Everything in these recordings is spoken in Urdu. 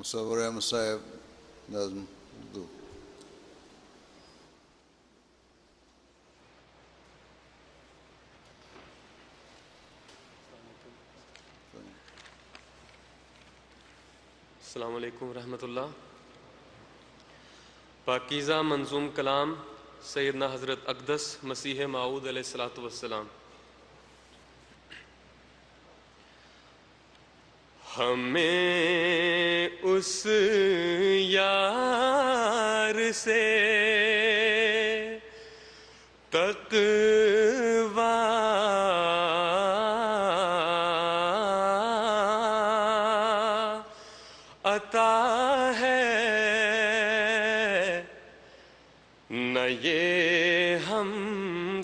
مصور احمد صاحب نظم اردو. السلام علیکم ورحمۃ اللہ. پاکیزہ منظوم کلام سیدنا حضرت اقدس مسیح موعود علیہ الصلوۃ والسلام. ہمیں اس یار سے تقویٰ عطا ہے، نہ یہ ہم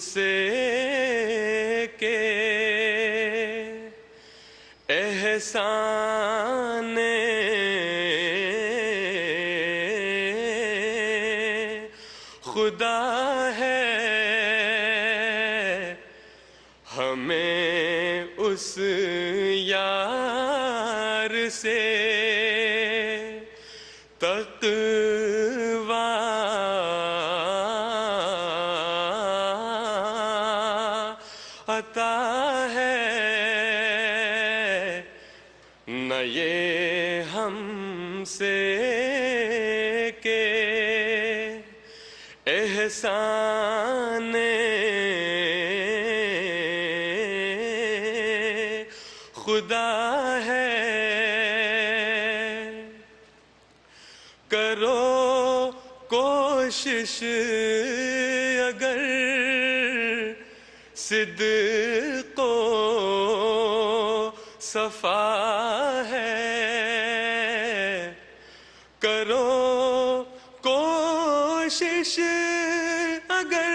سے کہ احسان خدا ہے. ہمیں اس یار سے تقویٰ عطا ہے، نہ یہ ہم سے کہ احسان خدا ہے. کرو کوشش اگر صدق و صفا ہے، کرو کوشش اگر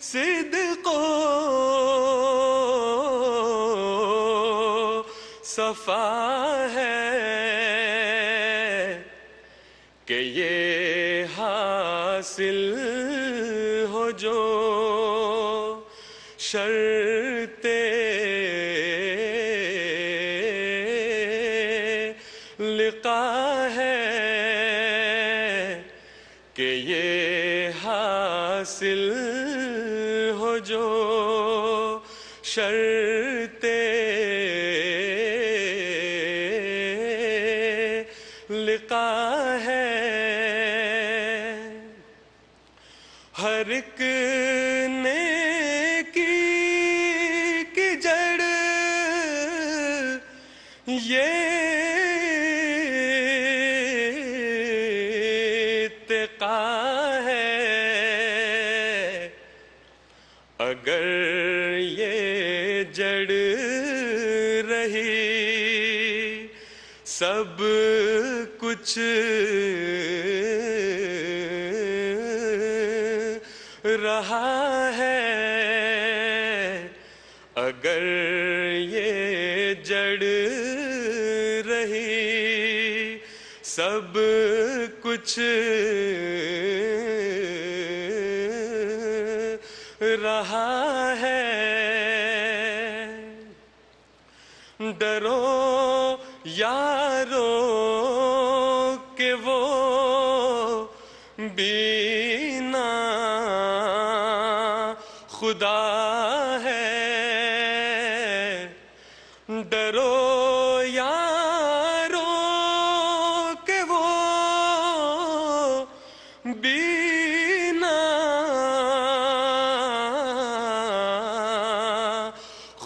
صدق و صفا ہے، کہ یہ حاصل ہو جو شرط لقا ہے، کہ یہ حاصل ہو جو شرط لقا ہے. ہر ایک نیکی کی جڑ یہ اتقا ہے، اگر یہ جڑ رہی سب کچھ رہا ہے، اگر یہ جڑ رہی سب کچھ رہا ہے. ڈرو یارو کہ وہ بینا خدا ہے، ڈرو یارو کہ وہ بینا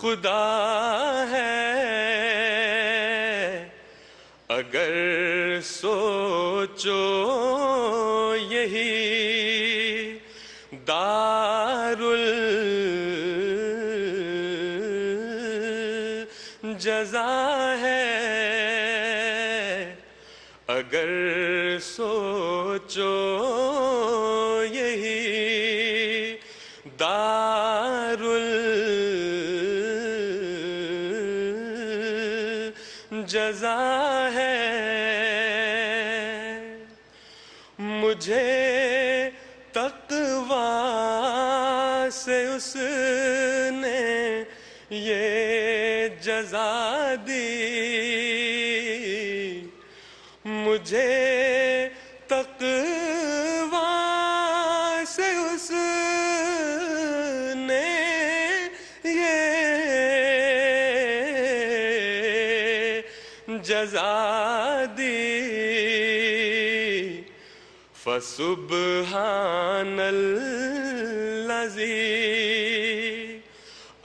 خدا ہے. اگر سوچو یہی دار الجزا ہے، اگر سوچو یہی دار الجزا ہے. مجھے تقویٰ سے اس نے یہ جزا دی، مجھے تقوی سے اس نے یہ جزا دی فسبحان الذی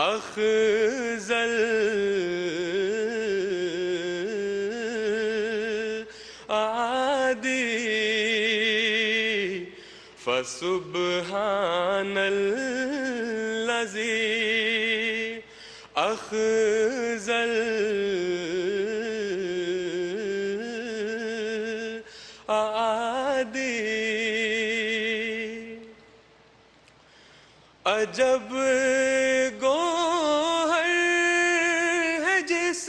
اخذ العادی فسبحان الذی اخذ العادی عجب گوہر ہے جس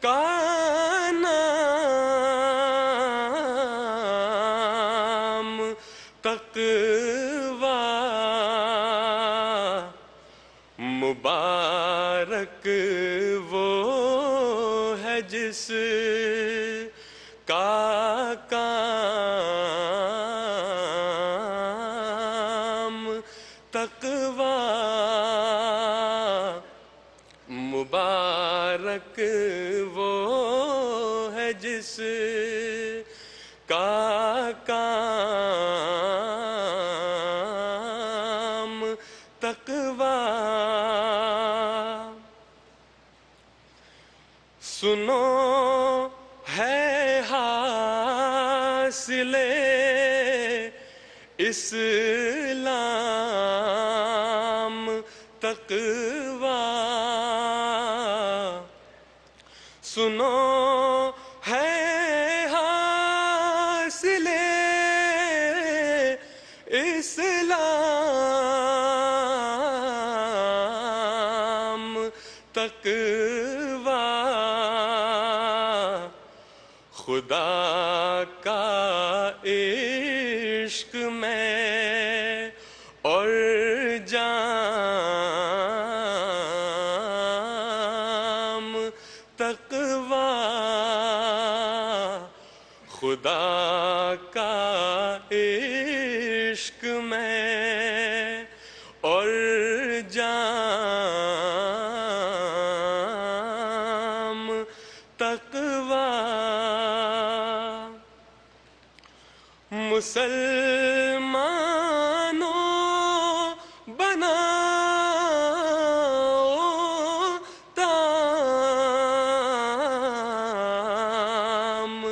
کا نام تقوی مبارک وہ ہے جس کا کام تقوی مبارک وہ ہے جس کا کام تقوی سنو ہے حاصل اسلام تقوی سنو ہے حاصل اسلام تقوی خدا کا عشق میں اور جام تقوی خدا کا عشق میں اور جام تقوی مسلمانوں بناؤ تام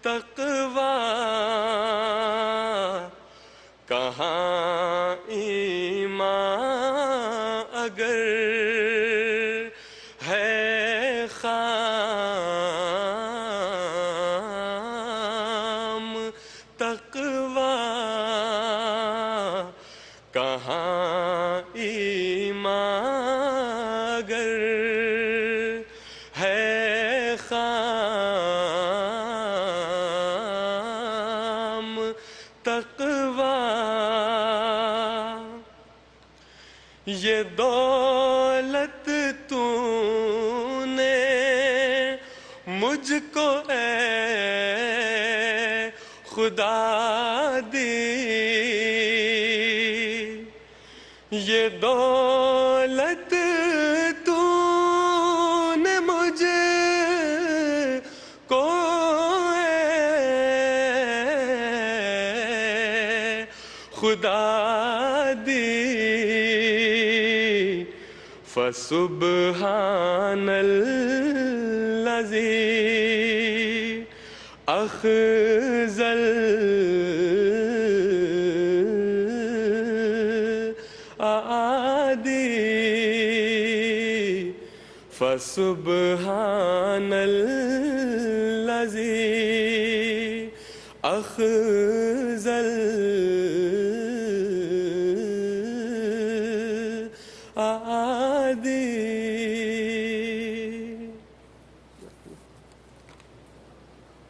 تقوی کہاں ایمان اگر ہے خام تقوی کہاں ایمان اگر ہے خام تقوی یہ دولت تو نے مجھ کو اے خدا دی یہ دولت تو نے مجھ کو اے خدا دی فسبحان الذی اخذ العادی فسبحان الذی اخذ